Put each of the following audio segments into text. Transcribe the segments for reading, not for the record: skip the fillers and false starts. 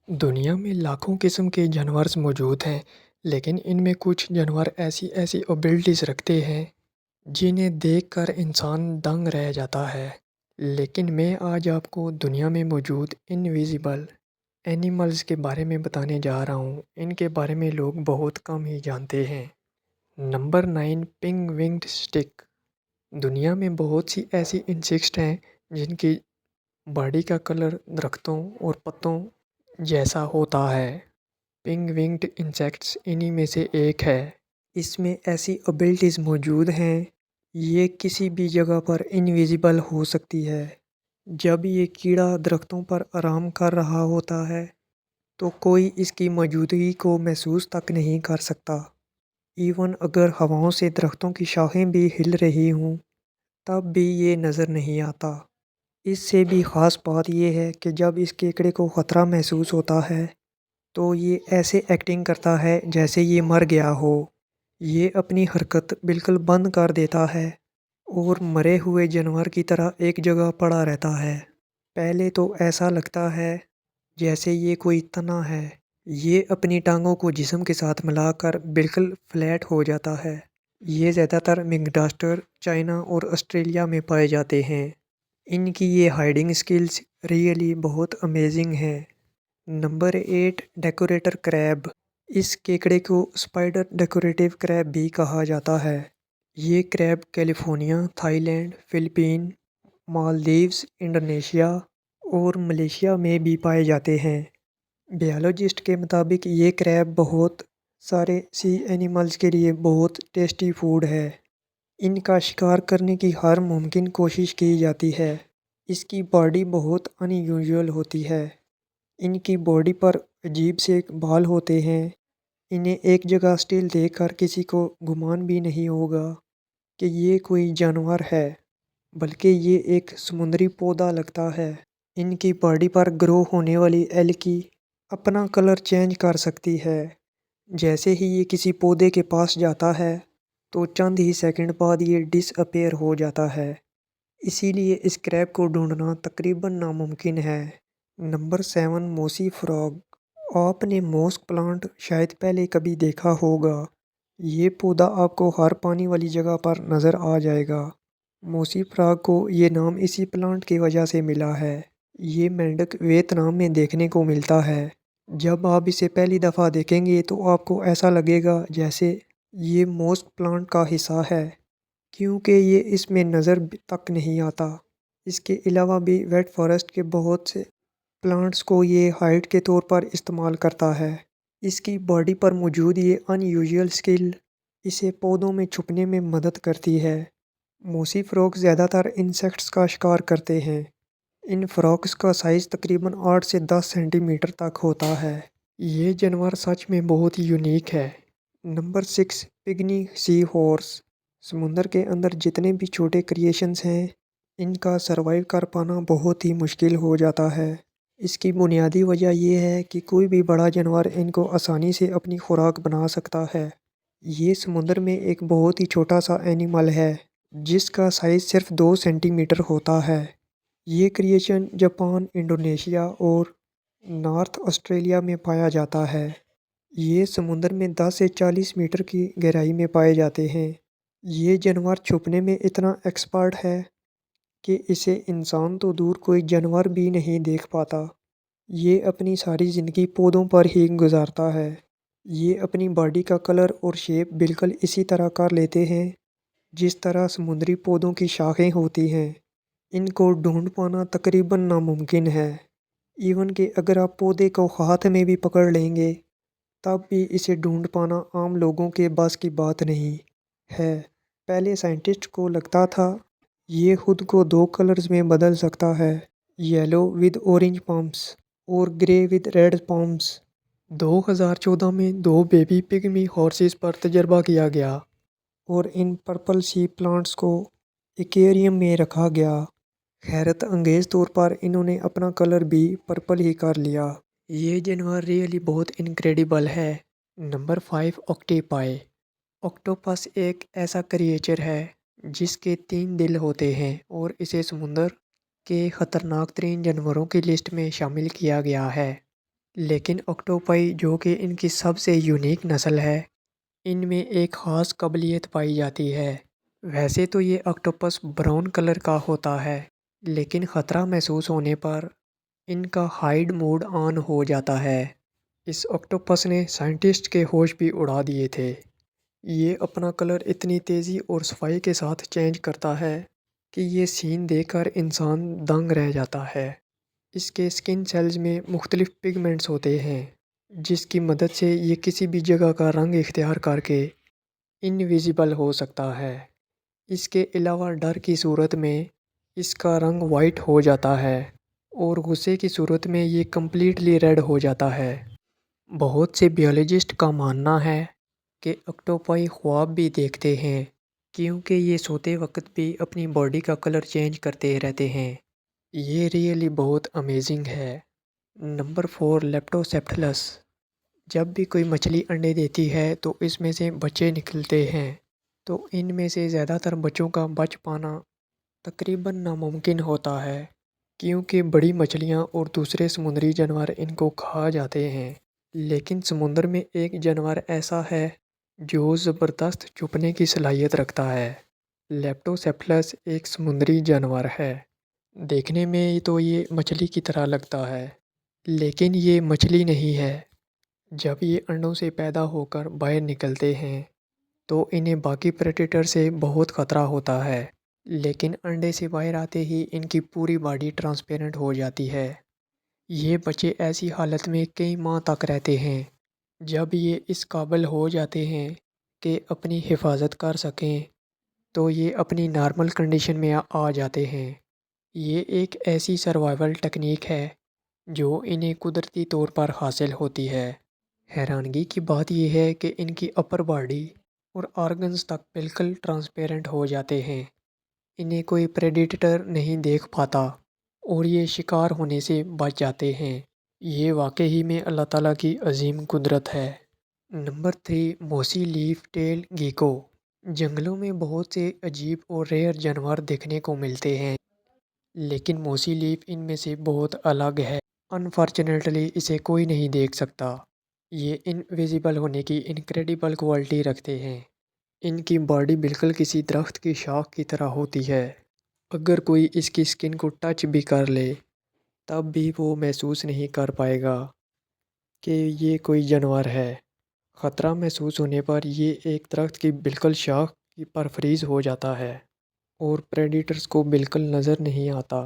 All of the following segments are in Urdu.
دنیا میں لاکھوں قسم کے جانور موجود ہیں، لیکن ان میں کچھ جانور ایسی ایبلٹیز رکھتے ہیں جنہیں دیکھ کر انسان دنگ رہ جاتا ہے۔ لیکن میں آج آپ کو دنیا میں موجود انویزیبل اینیملز کے بارے میں بتانے جا رہا ہوں۔ ان کے بارے میں لوگ بہت کم ہی جانتے ہیں۔ نمبر 9، پنگ ونگڈ اسٹک۔ دنیا میں بہت سی ایسی انسیکٹس ہیں جن کی باڈی کا کلر درختوں اور پتوں جیسا ہوتا ہے۔ پنگ ونگڈ انسیکٹس انہی میں سے ایک ہے۔ اس میں ایسی ابیلٹیز موجود ہیں، یہ کسی بھی جگہ پر انویزیبل ہو سکتی ہے۔ جب یہ کیڑا درختوں پر آرام کر رہا ہوتا ہے تو کوئی اس کی موجودگی کو محسوس تک نہیں کر سکتا۔ ایون اگر ہواؤں سے درختوں کی شاخیں بھی ہل رہی ہوں تب بھی یہ نظر نہیں آتا۔ اس سے بھی خاص بات یہ ہے کہ جب اس کیکڑے کو خطرہ محسوس ہوتا ہے تو یہ ایسے ایکٹنگ کرتا ہے جیسے یہ مر گیا ہو۔ یہ اپنی حرکت بالکل بند کر دیتا ہے اور مرے ہوئے جانور کی طرح ایک جگہ پڑا رہتا ہے۔ پہلے تو ایسا لگتا ہے جیسے یہ کوئی تنا ہے۔ یہ اپنی ٹانگوں کو جسم کے ساتھ ملا کر بالکل فلیٹ ہو جاتا ہے۔ یہ زیادہ تر مڈغاسکر، چائنا اور آسٹریلیا میں پائے جاتے ہیں۔ ان کی یہ ہائیڈنگ سکلز ریئلی بہت امیزنگ ہیں۔ Number 8، decorator crab. اس کیکڑے کو اسپائڈر ڈیکوریٹو کریب بھی کہا جاتا ہے۔ یہ crab California, Thailand, Philippines, Maldives, Indonesia اور ملیشیا میں بھی پائے جاتے ہیں۔ بیالوجسٹ کے مطابق یہ کریب بہت سارے سی اینیملز کے لیے بہت ٹیسٹی فوڈ ہے۔ ان کا شکار کرنے کی ہر ممکن کوشش کی جاتی ہے۔ اس کی باڈی بہت ان یوزول ہوتی ہے۔ ان کی باڈی پر عجیب سے بال ہوتے ہیں۔ انہیں ایک جگہ سٹل دیکھ کر کسی کو گمان بھی نہیں ہوگا کہ یہ کوئی جانور ہے، بلکہ یہ ایک سمندری پودا لگتا ہے۔ ان کی باڈی پر گرو ہونے والی الگی اپنا کلر چینج کر سکتی ہے۔ جیسے ہی یہ کسی پودے کے پاس جاتا ہے تو چند ہی سیکنڈ بعد یہ ڈس اپیئر ہو جاتا ہے۔ اسی لیے اس کریب کو ڈھونڈنا تقریباً ناممکن ہے۔ نمبر 7، موسی فراگ۔ آپ نے موسک پلانٹ شاید پہلے کبھی دیکھا ہوگا۔ یہ پودا آپ کو ہر پانی والی جگہ پر نظر آ جائے گا۔ موسی فراگ کو یہ نام اسی پلانٹ کی وجہ سے ملا ہے۔ یہ مینڈک ویتنام میں دیکھنے کو ملتا ہے۔ جب آپ اسے پہلی دفعہ دیکھیں گے تو آپ کو ایسا لگے گا جیسے یہ موسک پلانٹ کا حصہ ہے، کیونکہ یہ اس میں نظر تک نہیں آتا۔ اس کے علاوہ بھی ویٹ فارسٹ کے بہت سے پلانٹس کو یہ ہائیڈ کے طور پر استعمال کرتا ہے۔ اس کی باڈی پر موجود یہ ان یوزول سکل اسے پودوں میں چھپنے میں مدد کرتی ہے۔ موسی فراگ زیادہ تر انسیکٹس کا شکار کرتے ہیں۔ ان فراگز کا سائز تقریباً 8 سے 10 سینٹی میٹر تک ہوتا ہے۔ یہ جانور سچ میں بہت یونیک ہے۔ نمبر 6، پگنی سی ہارس۔ سمندر کے اندر جتنے بھی چھوٹے کریشنز ہیں ان کا سروائیو کر پانا بہت ہی مشکل ہو جاتا ہے۔ اس کی بنیادی وجہ یہ ہے کہ کوئی بھی بڑا جانور ان کو آسانی سے اپنی خوراک بنا سکتا ہے۔ یہ سمندر میں ایک بہت ہی چھوٹا سا اینیمل ہے جس کا سائز صرف 2 سینٹی میٹر ہوتا ہے۔ یہ کریشن جاپان، انڈونیشیا اور نارتھ آسٹریلیا میں پایا جاتا ہے۔ یہ سمندر میں 10 سے 40 میٹر کی گہرائی میں پائے جاتے ہیں۔ یہ جانور چھپنے میں اتنا ایکسپرٹ ہے کہ اسے انسان تو دور کوئی جانور بھی نہیں دیکھ پاتا۔ یہ اپنی ساری زندگی پودوں پر ہی گزارتا ہے۔ یہ اپنی باڈی کا کلر اور شیپ بالکل اسی طرح کر لیتے ہیں جس طرح سمندری پودوں کی شاخیں ہوتی ہیں۔ ان کو ڈھونڈ پانا تقریباً ناممکن ہے۔ ایون کہ اگر آپ پودے کو ہاتھ میں بھی پکڑ لیں گے تب بھی اسے ڈھونڈ پانا عام لوگوں کے بس کی بات نہیں ہے۔ پہلے سائنٹسٹ کو لگتا تھا یہ خود کو 2 کلرز میں بدل سکتا ہے، یلو ود اورنج پمپس اور گرے ود ریڈ پمپس۔ 2014 میں 2 بیبی پگمی ہارسز پر تجربہ کیا گیا اور ان پرپل سی پلانٹس کو ایکویریم میں رکھا گیا۔ حیرت انگیز طور پر انہوں نے اپنا کلر بھی پرپل ہی کر لیا۔ یہ جانور ریئلی بہت انکریڈیبل ہے۔ نمبر 5، آکٹوپائی۔ آکٹوپس ایک ایسا کریچر ہے جس کے 3 دل ہوتے ہیں اور اسے سمندر کے خطرناک ترین جانوروں کی لسٹ میں شامل کیا گیا ہے۔ لیکن آکٹوپائی جو کہ ان کی سب سے یونیک نسل ہے، ان میں ایک خاص قابلیت پائی جاتی ہے۔ ویسے تو یہ آکٹوپس براؤن کلر کا ہوتا ہے، لیکن خطرہ محسوس ہونے پر ان کا ہائیڈ موڈ آن ہو جاتا ہے۔ اس آکٹوپس نے سائنٹسٹ کے ہوش بھی اڑا دیے تھے۔ یہ اپنا کلر اتنی تیزی اور صفائی کے ساتھ چینج کرتا ہے کہ یہ سین دیکھ کر انسان دنگ رہ جاتا ہے۔ اس کے سکن سیلز میں مختلف پگمنٹس ہوتے ہیں، جس کی مدد سے یہ کسی بھی جگہ کا رنگ اختیار کر کے انویزیبل ہو سکتا ہے۔ اس کے علاوہ ڈر کی صورت میں اس کا رنگ وائٹ ہو جاتا ہے اور غصے کی صورت میں یہ کمپلیٹلی ریڈ ہو جاتا ہے۔ بہت سے بیولوجسٹ کا ماننا ہے کہ آکٹوپائی خواب بھی دیکھتے ہیں، کیونکہ یہ سوتے وقت بھی اپنی باڈی کا کلر چینج کرتے رہتے ہیں۔ یہ ریئلی بہت امیزنگ ہے۔ نمبر 4، لیپٹوسیپٹلس۔ جب بھی کوئی مچھلی انڈے دیتی ہے تو اس میں سے بچے نکلتے ہیں، تو ان میں سے زیادہ تر بچوں کا بچ پانا تقریباً ناممکن ہوتا ہے، کیونکہ بڑی مچھلیاں اور دوسرے سمندری جانور ان کو کھا جاتے ہیں۔ لیکن سمندر میں ایک جانور ایسا ہے جو زبردست چھپنے کی صلاحیت رکھتا ہے۔ لیپٹوسیپٹلس ایک سمندری جانور ہے۔ دیکھنے میں تو یہ مچھلی کی طرح لگتا ہے، لیکن یہ مچھلی نہیں ہے۔ جب یہ انڈوں سے پیدا ہو کر باہر نکلتے ہیں تو انہیں باقی پریڈیٹر سے بہت خطرہ ہوتا ہے، لیکن انڈے سے باہر آتے ہی ان کی پوری باڈی ٹرانسپیرنٹ ہو جاتی ہے۔ یہ بچے ایسی حالت میں کئی ماہ تک رہتے ہیں۔ جب یہ اس قابل ہو جاتے ہیں کہ اپنی حفاظت کر سکیں تو یہ اپنی نارمل کنڈیشن میں آ جاتے ہیں۔ یہ ایک ایسی سروائیول ٹیکنیک ہے جو انہیں قدرتی طور پر حاصل ہوتی ہے۔ حیرانگی کی بات یہ ہے کہ ان کی اپر باڈی اور آرگنز تک بالکل ٹرانسپیرنٹ ہو جاتے ہیں۔ انہیں کوئی پریڈیٹر نہیں دیکھ پاتا اور یہ شکار ہونے سے بچ جاتے ہیں۔ یہ واقعی میں اللہ تعالیٰ کی عظیم قدرت ہے۔ نمبر 3، موسی لیف ٹیل گیکو۔ جنگلوں میں بہت سے عجیب اور ریئر جانور دیکھنے کو ملتے ہیں، لیکن موسی لیف ان میں سے بہت الگ ہے۔ انفارچونیٹلی اسے کوئی نہیں دیکھ سکتا۔ یہ انویزیبل ہونے کی انکریڈیبل کوالٹی رکھتے ہیں۔ ان کی باڈی بالکل کسی درخت کی شاخ کی طرح ہوتی ہے۔ اگر کوئی اس کی سکن کو ٹچ بھی کر لے تب بھی وہ محسوس نہیں کر پائے گا کہ یہ کوئی جانور ہے۔ خطرہ محسوس ہونے پر یہ ایک درخت کی بالکل شاخ پر فریز ہو جاتا ہے اور پریڈیٹرز کو بالکل نظر نہیں آتا۔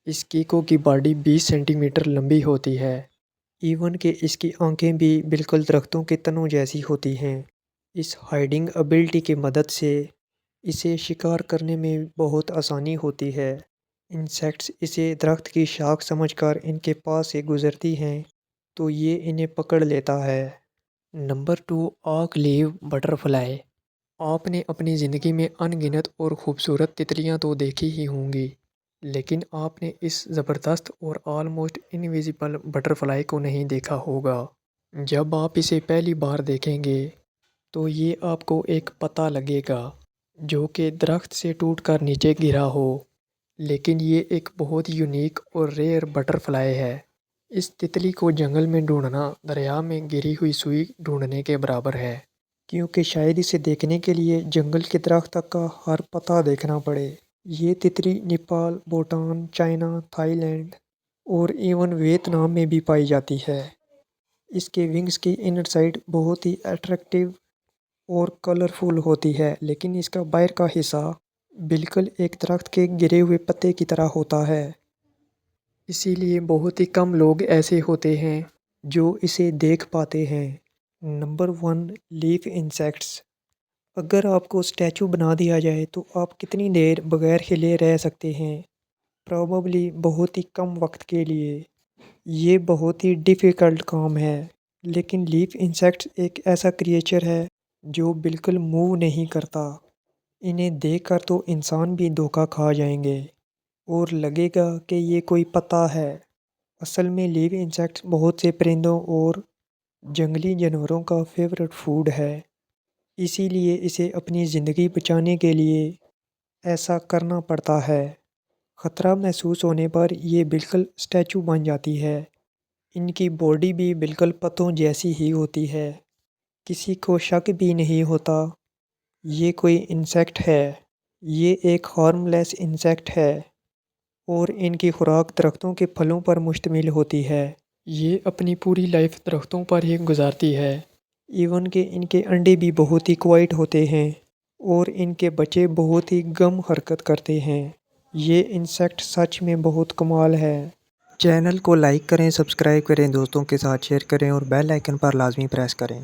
اس گیکو کی باڈی 20 سینٹی میٹر لمبی ہوتی ہے، ایون کہ اس کی آنکھیں بھی بالکل درختوں کے تنوں جیسی ہوتی ہیں۔ اس ہائیڈنگ ایبلٹی کی مدد سے اسے شکار کرنے میں بہت آسانی ہوتی ہے۔ انسیکٹس اسے درخت کی شاخ سمجھ کر ان کے پاس سے گزرتی ہیں تو یہ انہیں پکڑ لیتا ہے۔ نمبر 2، آک لیو بٹر فلائی۔ آپ نے اپنی زندگی میں ان گنت اور خوبصورت تتلیاں تو دیکھی ہی ہوں گی، لیکن آپ نے اس زبردست اور آلموسٹ انویزیبل بٹر فلائی کو نہیں دیکھا ہوگا۔ جب آپ اسے پہلی بار دیکھیں گے تو یہ آپ کو ایک پتہ لگے گا جو کہ درخت سے ٹوٹ کر نیچے گرا ہو، لیکن یہ ایک بہت یونیک اور ریئر بٹر فلائی ہے۔ اس تتلی کو جنگل میں ڈھونڈنا دریا میں گری ہوئی سوئی ڈھونڈنے کے برابر ہے، کیونکہ شاید اسے دیکھنے کے لیے جنگل کے درخت تک کا ہر پتا دیکھنا پڑے۔ یہ تتلی Nepal, Bhutan, China, Thailand اور ایون ویتنام میں بھی پائی جاتی ہے۔ اس کے ونگز کی انر سائڈ بہت ہی اٹریکٹیو اور کلرفل ہوتی ہے، لیکن اس کا باہر کا حصہ بالکل ایک درخت کے گرے ہوئے پتے کی طرح ہوتا ہے۔ اسی لیے بہت ہی کم لوگ ایسے ہوتے ہیں جو اسے دیکھ پاتے ہیں۔ Number 1، leaf insects. اگر آپ کو اسٹیچو بنا دیا جائے تو آپ کتنی دیر بغیر ہلے رہ سکتے ہیں؟ پروبیبلی بہت ہی کم وقت کے لیے۔ یہ بہت ہی ڈیفیکلٹ کام ہے، لیکن لیف انسیکٹس ایک ایسا کریچر ہے جو بالکل موو نہیں کرتا۔ انہیں دیکھ کر تو انسان بھی دھوکہ کھا جائیں گے اور لگے گا کہ یہ کوئی پتا ہے۔ اصل میں لیف انسیکٹس بہت سے پرندوں اور جنگلی جانوروں کا فیورٹ فوڈ ہے، اسی لیے اسے اپنی زندگی بچانے کے لیے ایسا کرنا پڑتا ہے۔ خطرہ محسوس ہونے پر یہ بالکل اسٹیچو بن جاتی ہے۔ ان کی باڈی بھی بالکل پتوں جیسی ہی ہوتی ہے، کسی کو شک بھی نہیں ہوتا یہ کوئی انسیکٹ ہے۔ یہ ایک ہارم لیس انسیکٹ ہے اور ان کی خوراک درختوں کے پھلوں پر مشتمل ہوتی ہے۔ یہ اپنی پوری لائف درختوں پر ہی گزارتی ہے، ایون کہ ان کے انڈے بھی بہت ہی کوائٹ ہوتے ہیں اور ان کے بچے بہت ہی گم حرکت کرتے ہیں۔ یہ انسیکٹ سچ میں بہت کمال ہے۔ چینل کو لائک کریں، سبسکرائب کریں، دوستوں کے ساتھ شیئر کریں اور بیل آئیکن پر لازمی پریس کریں۔